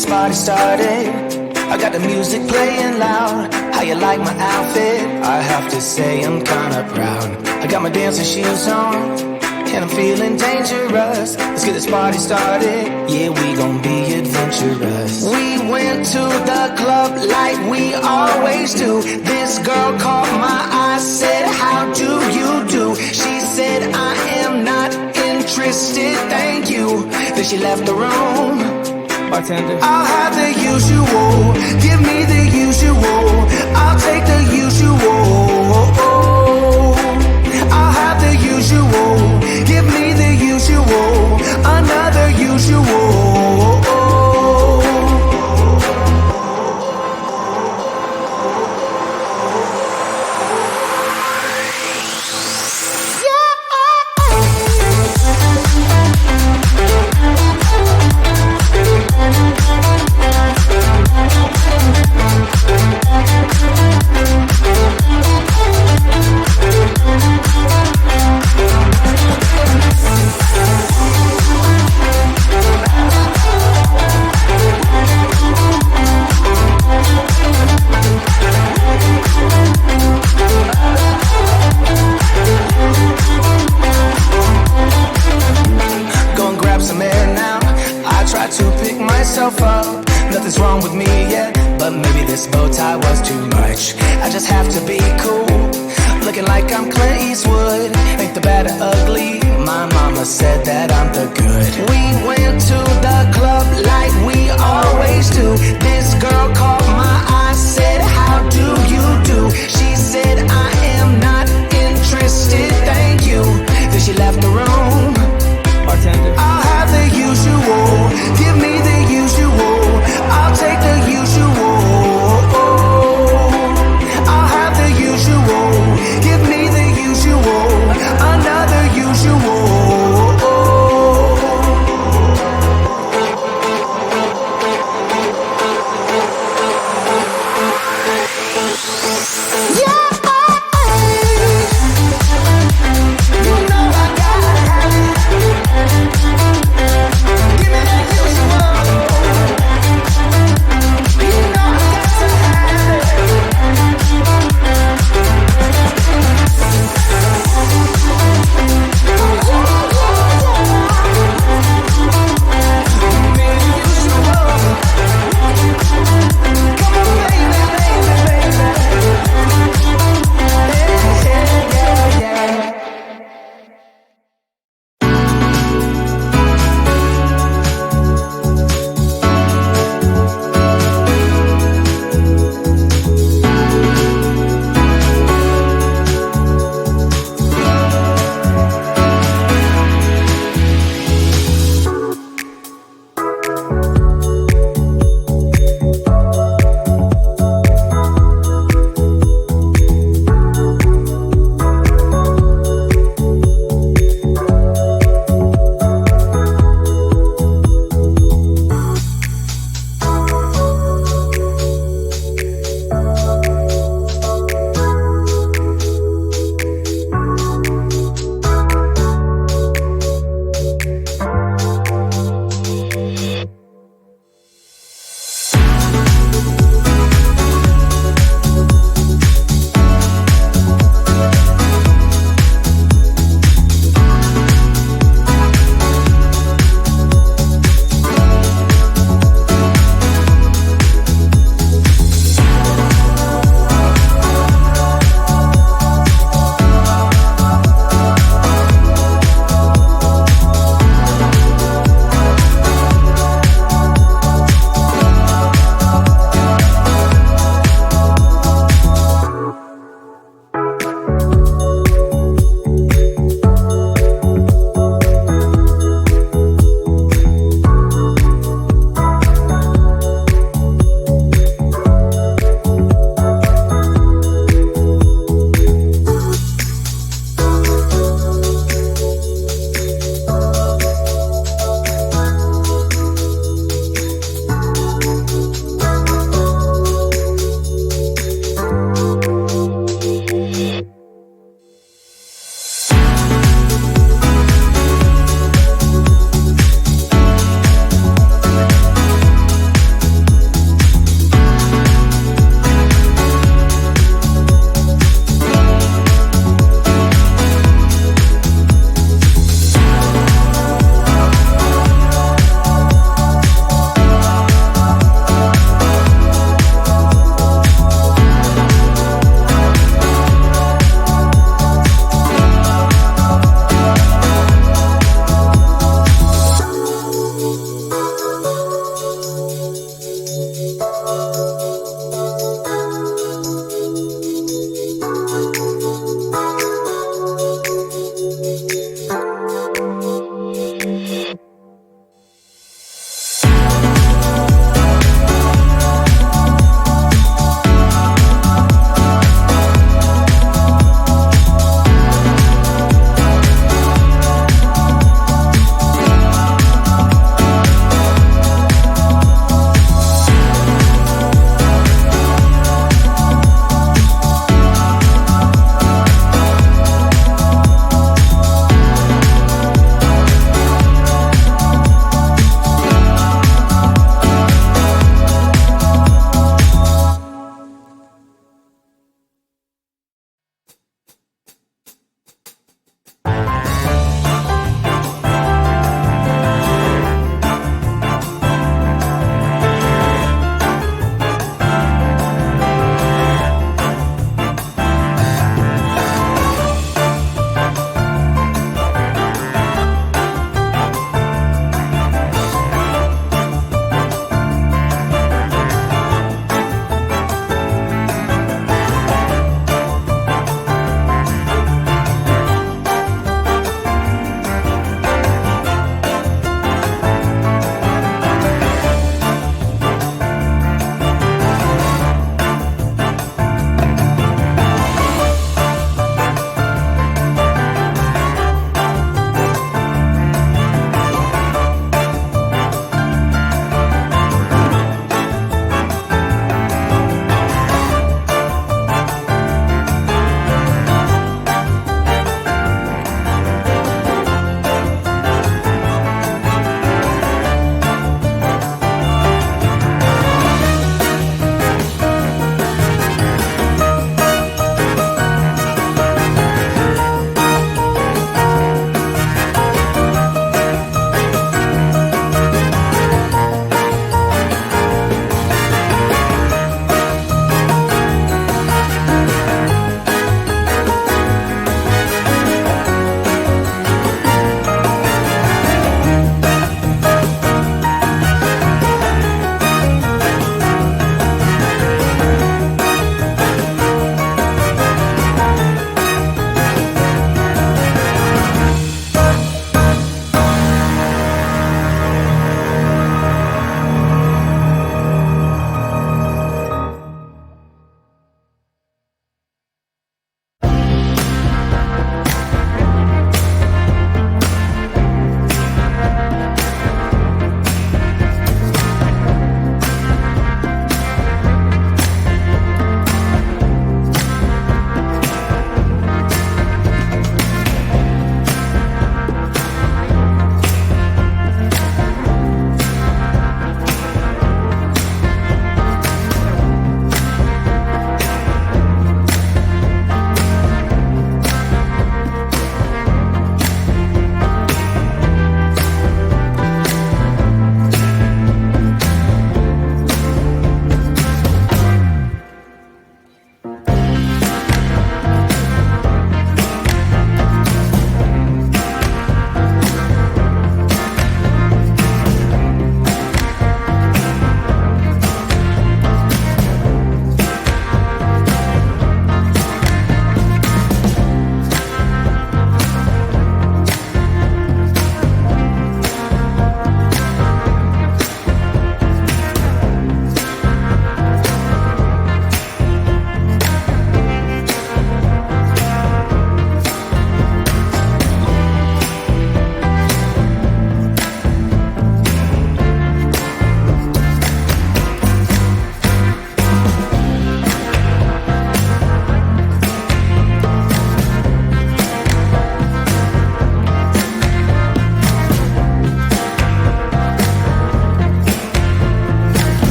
this party started. I got the music playing loud. How you like my outfit? I have to say I'm kinda proud. I got my dancing shoes on, and I'm feeling dangerous. Let's get this party started. Yeah, we gon' be adventurous. We went to the club like we always do. This girl caught my eye, said, how do you do? She said, I am not interested, thank you. Then she left the room. Bartender, I'll have the usual. Give me the usual. I'll take the usual. I'll have the usual. Give me the usual. Another usual. Up. Nothing's wrong with me yet, but maybe this bow tie was too much. I just have to be cool, looking like I'm Clint Eastwood. Ain't the bad or ugly, my mama said that I'm the good. We went to the club like we always do. This girl caught my eye, said, how do you do? She said, I am not interested, thank you. Then she left the room. Bartender, I'll have the usual. Give me the usual. I'll take the usual. I'll have the usual. Give me the usual. Another usual.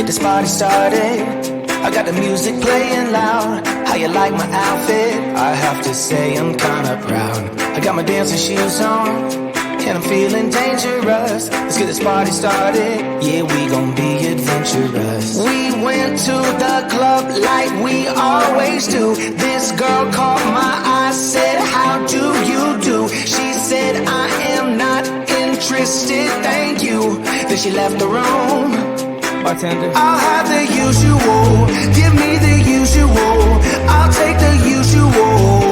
this party started. I got the music playing loud. How you like my outfit? I have to say I'm kinda proud. I got my dancing shoes on, and I'm feeling dangerous. Let's get this party started. Yeah, we gon' be adventurous. We went to the club like we always do. This girl caught my eye, said, how do you do? She said, I am not interested, thank you. Then she left the room. Bartender, I'll have the usual. Give me the usual. I'll take the usual.